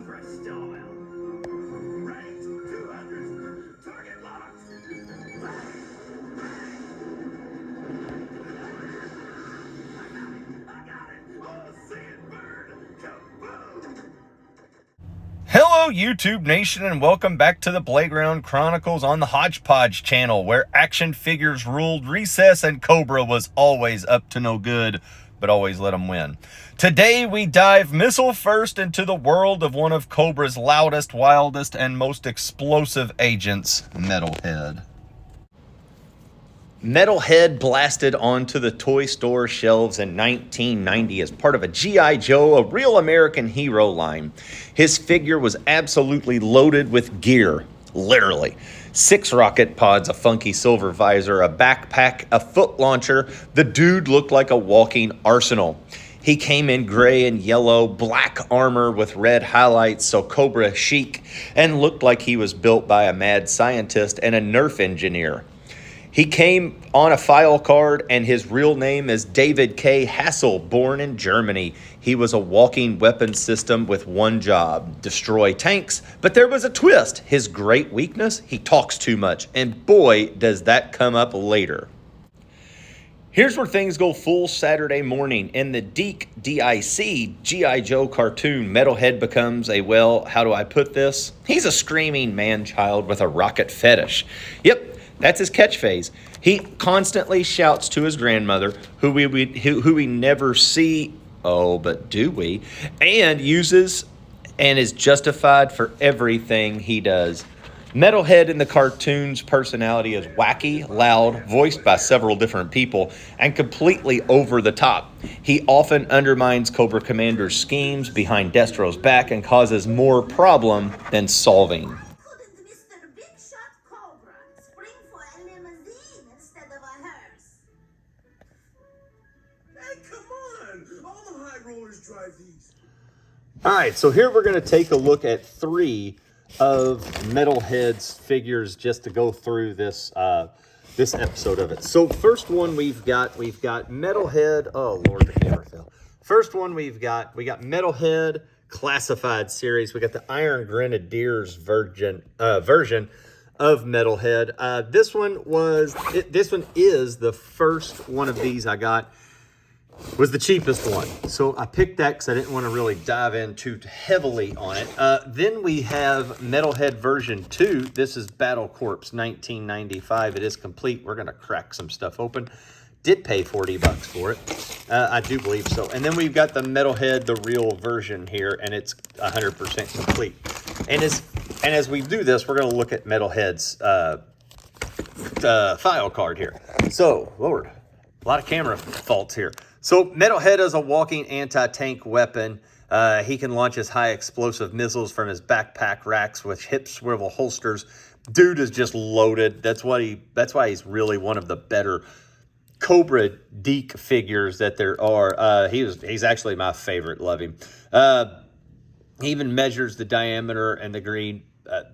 Cobra style. Range 200. Target locked. I got it. Oh, see it burn. Kaboom. Hello, YouTube Nation, and welcome back to the Playground Chronicles on the Hodgepodge channel, where action figures ruled recess and Cobra was always up to no good, but always let them win. Today, we dive missile first into the world of one of Cobra's loudest, wildest, and most explosive agents, Metalhead. Metalhead blasted onto the toy store shelves in 1990 as part of a G.I. Joe, a real American hero line. His figure was absolutely loaded with gear, literally. 6 rocket pods, a funky silver visor, a backpack, a foot launcher. The dude looked like a walking arsenal. He came in gray and yellow, black armor with red highlights, so Cobra chic, and looked like he was built by a mad scientist and a Nerf engineer. He came on a file card, and his real name is David K. Hassel, born in Germany. He was a walking weapon system with one job, destroy tanks. But there was a twist. His great weakness, he talks too much. And boy, does that come up later. Here's where things go full Saturday morning. In the D.I.C. G.I. Joe cartoon, Metalhead becomes a, well, how do I put this? He's a screaming man-child with a rocket fetish. Yep. That's his catchphrase. He constantly shouts to his grandmother, who we never see, oh, but do we, and uses and is justified for everything he does. Metalhead in the cartoon's personality is wacky, loud, voiced by several different people, and completely over the top. He often undermines Cobra Commander's schemes behind Destro's back and causes more problem than solving. All right, so here we're going to take a look at 3 of Metalhead's figures just to go through this this episode of it. So first one we've got Metalhead. Oh Lord, the camera fell. First one we got Metalhead Classified series. We got the Iron Grenadiers version of Metalhead. This one is the first one of these I got. Was the cheapest one. So I picked that because I didn't want to really dive in too heavily on it. Then we have Metalhead version 2. This is Battle Corps 1995. It is complete. We're going to crack some stuff open. Did pay $40 for it. I do believe so. And then we've got the Metalhead, the real version here, and it's 100% complete. And as we do this, we're going to look at Metalhead's file card here. So, Lord, a lot of camera faults here. So Metalhead is a walking anti-tank weapon. He can launch his high explosive missiles from his backpack racks with hip swivel holsters. Dude is just loaded. That's why he's really one of the better Cobra Deke figures that there are. He's actually my favorite. Love him. He even measures the diameter and the green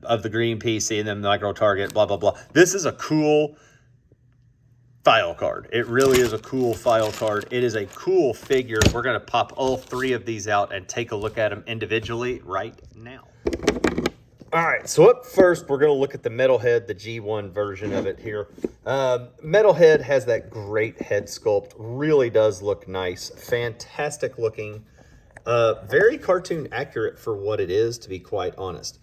of the green PC and then the micro target. Blah blah blah. This is a cool file card. It really is a cool file card. It is a cool figure. We're going to pop all 3 of these out and take a look at them individually right now. All right, so up first, we're going to look at the Metalhead, the G1 version of it here. Metalhead has that great head sculpt. Really does look nice. Fantastic looking. Very cartoon accurate for what it is, to be quite honest.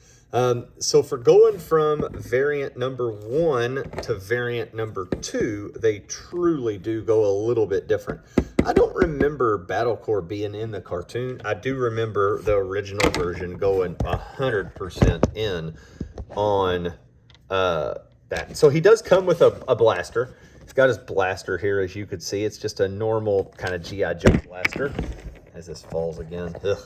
So for going from variant number 1 to variant number 2, they truly do go a little bit different. I don't remember Battle Corps being in the cartoon. I do remember the original version going 100% in on that. So he does come with a blaster. He's got his blaster here, as you could see. It's just a normal kind of G.I. Joe blaster. As this falls again. Ugh.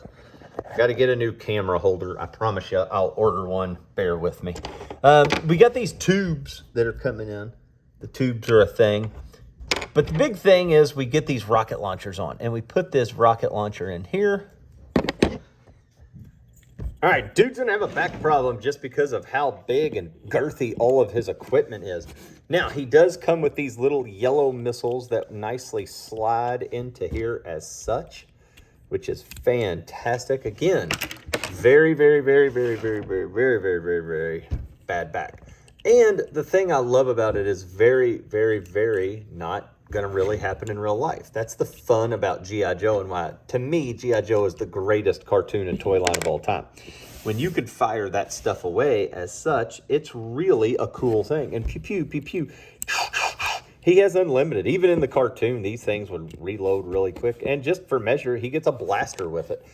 Got to get a new camera holder. I promise you, I'll order one. Bear with me. We got these tubes that are coming in. The tubes are a thing. But the big thing is we get these rocket launchers on. And we put this rocket launcher in here. All right, dude's going to have a back problem just because of how big and girthy all of his equipment is. Now, he does come with these little yellow missiles that nicely slide into here as such, which is fantastic. Again, Very, very, very, very, very, very, very, very, very, very bad back. And the thing I love about it is very, very, very not going to really happen in real life. That's the fun about G.I. Joe, and why, to me, G.I. Joe is the greatest cartoon and toy line of all time. When you could fire that stuff away as such, it's really a cool thing. And pew, pew, pew, pew. He has unlimited. Even in the cartoon, these things would reload really quick. And just for measure, he gets a blaster with it,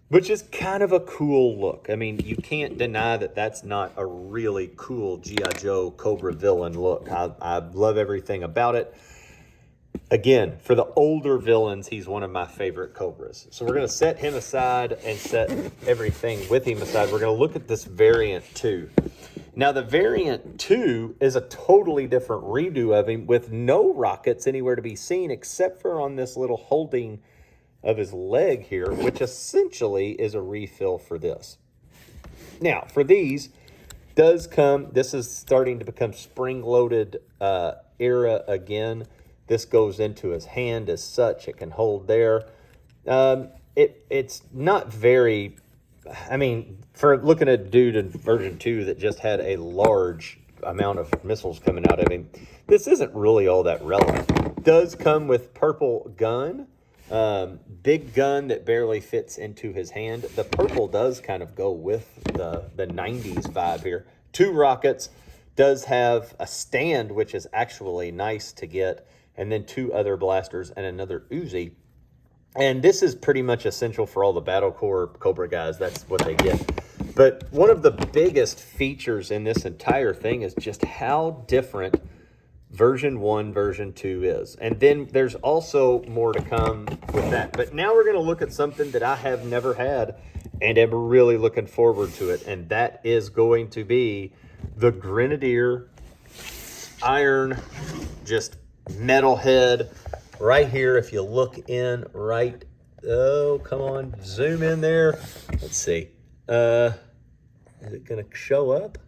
which is kind of a cool look. I mean, you can't deny that that's not a really cool G.I. Joe Cobra villain look. I love everything about it. Again, for the older villains, he's one of my favorite Cobras. So we're going to set him aside and set everything with him aside. We're going to look at this variant 2. Now, the variant 2 is a totally different redo of him with no rockets anywhere to be seen except for on this little holding of his leg here, which essentially is a refill for this. Now, for these, does come, this is starting to become spring-loaded era again. This goes into his hand as such. It can hold there. It's not very, I mean, for looking at a dude in version 2 that just had a large amount of missiles coming out of him, this isn't really all that relevant. Does come with purple gun. Big gun that barely fits into his hand. The purple does kind of go with the 90s vibe here. 2 rockets. Does have a stand, which is actually nice to get. And then 2 other blasters and another Uzi. And this is pretty much essential for all the Battle Corps Cobra guys. That's what they get. But one of the biggest features in this entire thing is just how different version 1, version 2 is. And then there's also more to come with that. But now we're going to look at something that I have never had and am really looking forward to it. And that is going to be the Grenadier Iron, just metal head right here. If you look in right, oh, come on, zoom in there. Let's see. Is it going to show up?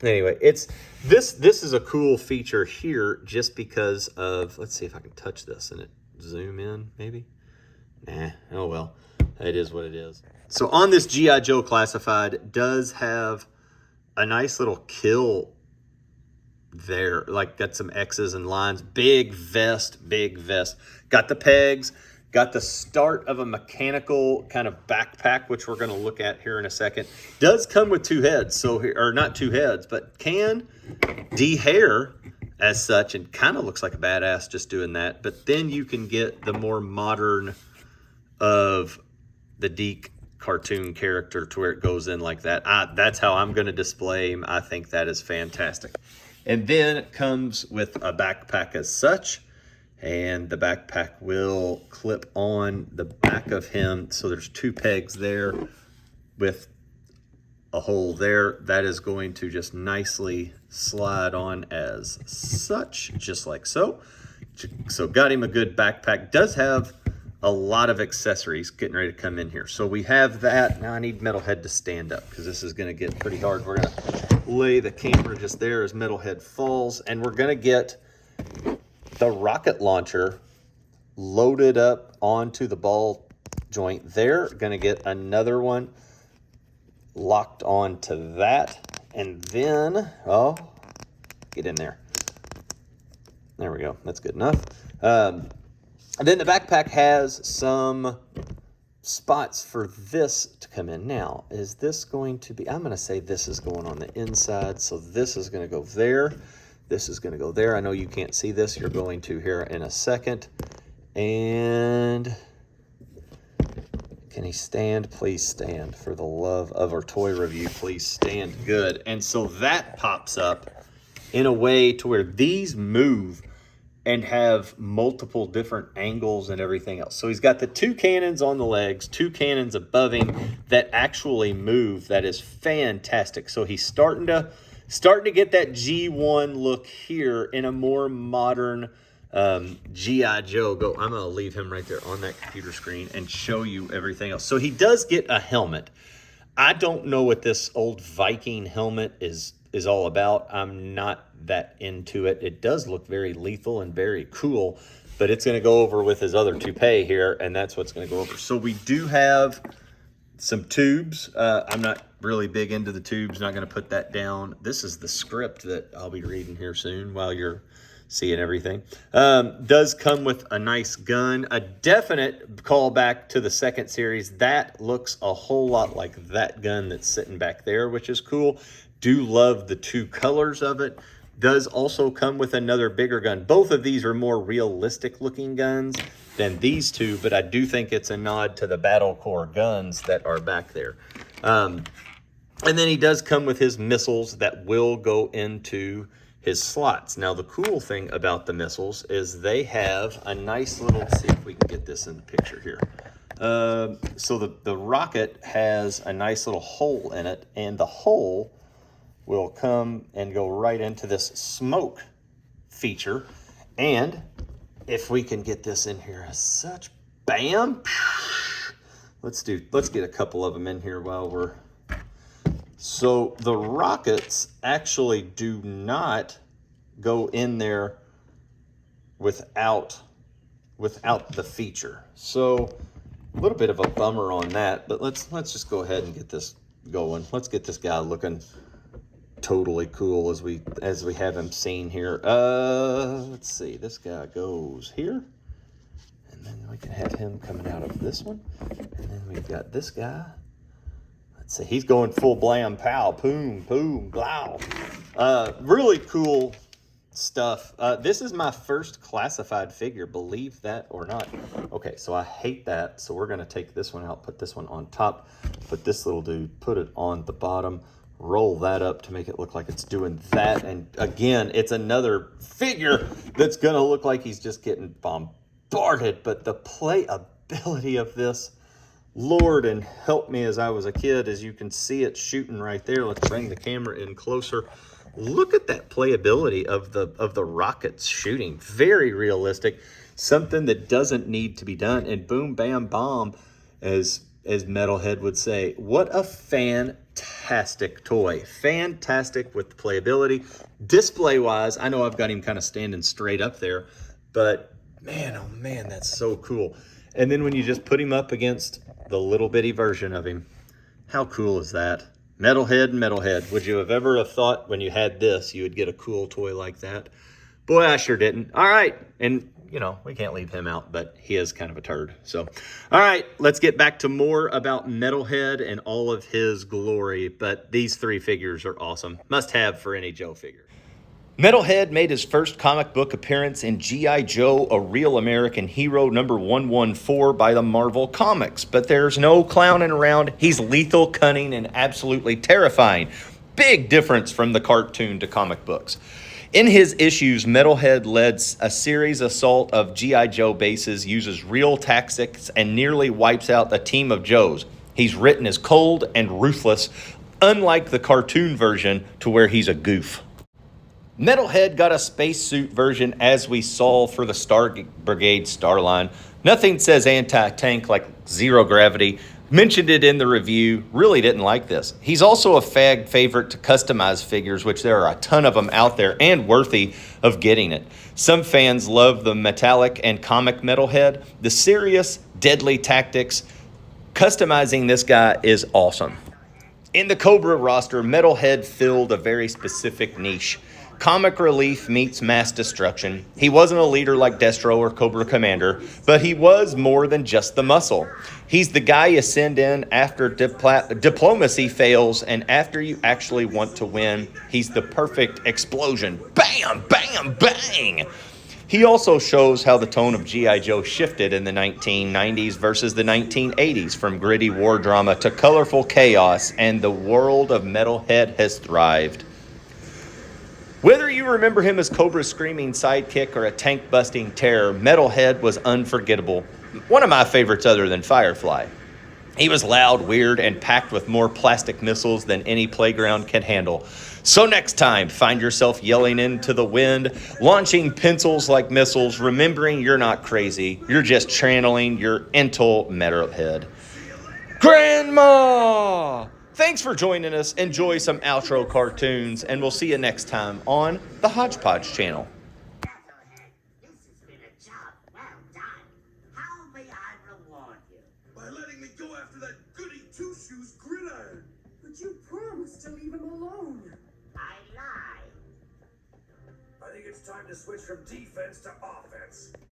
Anyway, it's this is a cool feature here just because of, let's see if I can touch this and it zoom in maybe. Nah, oh well, it is what it is. So on this G.I. Joe Classified does have a nice little kill there, like got some X's and lines. Big vest. Got the pegs, got the start of a mechanical kind of backpack, which we're going to look at here in a second. Does come with 2 heads, so or not 2 heads, but can de-hair as such, and kind of looks like a badass just doing that. But then you can get the more modern of the Deke cartoon character to where it goes in like that. That's how I'm going to display him. I think that is fantastic. And then it comes with a backpack as such, and the backpack will clip on the back of him. So there's 2 pegs there with a hole there. That is going to just nicely slide on as such, just like so. So got him a good backpack. Does have a lot of accessories getting ready to come in here. So we have that. Now I need Metalhead to stand up because this is going to get pretty hard. We're going to lay the camera just there as Metalhead falls, and we're going to get the rocket launcher loaded up onto the ball joint there. Going to get another one locked onto that, and then, oh, get in there. There we go. That's good enough. And then the backpack has some spots for this to come in. Now, is this going to be, I'm going to say this is going on the inside. So this is going to go there. This is going to go there. I know you can't see this. You're going to here in a second. And can he stand? Please stand. For the love of our toy review, please stand good. And so that pops up in a way to where these move and have multiple different angles and everything else. So he's got the 2 cannons on the legs, 2 cannons above him that actually move. That is fantastic. So he's starting to get that G1 look here in a more modern G.I. Joe. I'm gonna leave him right there on that computer screen and show you everything else. So he does get a helmet. I don't know what this old Viking helmet is all about. I'm not that into it. It does look very lethal and very cool, but it's going to go over with his other toupee here, and that's what's going to go over. So we do have some tubes. I'm not really big into the tubes, not going to put that down. This is the script that I'll be reading here soon while you're seeing everything. Does come with a nice gun, a definite callback to the second series. That looks a whole lot like that gun that's sitting back there, which is cool. Do love the two colors of it. Does also come with another bigger gun. Both of these are more realistic looking guns than these two, but I do think it's a nod to the Battle Core guns that are back there. And then he does come with his missiles that will go into his slots. Now, the cool thing about the missiles is they have a nice little, let's see if we can get this in the picture here. So the rocket has a nice little hole in it, and the hole will come and go right into this smoke feature. And if we can get this in here as such, bam, let's get a couple of them in here while we're, so the rockets actually do not go in there without the feature. So a little bit of a bummer on that, but let's just go ahead and get this going. Let's get this guy looking totally cool as we have him seen here. Let's see, this guy goes here, and then we can have him coming out of this one, and then we've got this guy. Let's see, he's going full blam pow, boom, boom, blow. Really cool stuff. This is my first classified figure, believe that or not. Okay, so I hate that, so we're gonna take this one out, put this one on top, put this little dude, put it on the bottom, roll that up to make it look like it's doing that. And again, it's another figure that's gonna look like he's just getting bombarded, but the playability of this, Lord and help me, as I was a kid, as you can see it shooting right there. Let's bring the camera in closer. Look at that playability of the rockets shooting. Very realistic, something that doesn't need to be done. And boom, bam, bomb, as Metalhead would say. What a fantastic toy. Fantastic with the playability. Display-wise, I know I've got him kind of standing straight up there, but man, oh man, that's so cool. And then when you just put him up against the little bitty version of him, how cool is that? Metalhead. Would you have ever have thought when you had this, you would get a cool toy like that? Boy, I sure didn't. All right. And, you know, we can't leave him out, but he is kind of a turd. So, all right, let's get back to more about Metalhead and all of his glory. But these three figures are awesome. Must have for any Joe figure. Metalhead made his first comic book appearance in G.I. Joe, A Real American Hero, number 114 by the Marvel Comics. But there's no clowning around. He's lethal, cunning, and absolutely terrifying. Big difference from the cartoon to comic books. In his issues, Metalhead led a series assault of G.I. Joe bases, uses real tactics, and nearly wipes out a team of Joes. He's written as cold and ruthless, unlike the cartoon version to where he's a goof. Metalhead got a spacesuit version as we saw for the Star Brigade Starline. Nothing says anti-tank like zero gravity. Mentioned it in the review, really didn't like this. He's also a fag favorite to customize figures, which there are a ton of them out there and worthy of getting it. Some fans love the metallic and comic Metalhead. The serious, deadly tactics. Customizing this guy is awesome. In the Cobra roster, Metalhead filled a very specific niche. Comic relief meets mass destruction. He wasn't a leader like Destro or Cobra Commander, but he was more than just the muscle. He's the guy you send in after diplomacy fails, and after you actually want to win, he's the perfect explosion. Bam, bam, bang! He also shows how the tone of G.I. Joe shifted in the 1990s versus the 1980s, from gritty war drama to colorful chaos, and the world of Metalhead has thrived. Whether you remember him as Cobra's screaming sidekick or a tank-busting terror, Metalhead was unforgettable. One of my favorites other than Firefly. He was loud, weird, and packed with more plastic missiles than any playground can handle. So next time, find yourself yelling into the wind, launching pencils like missiles, remembering you're not crazy. You're just channeling your intel Metalhead. Grandma! Thanks for joining us. Enjoy some outro cartoons, and we'll see you next time on the Hodgepodge channel. This has been a job it's time to switch from defense to offense.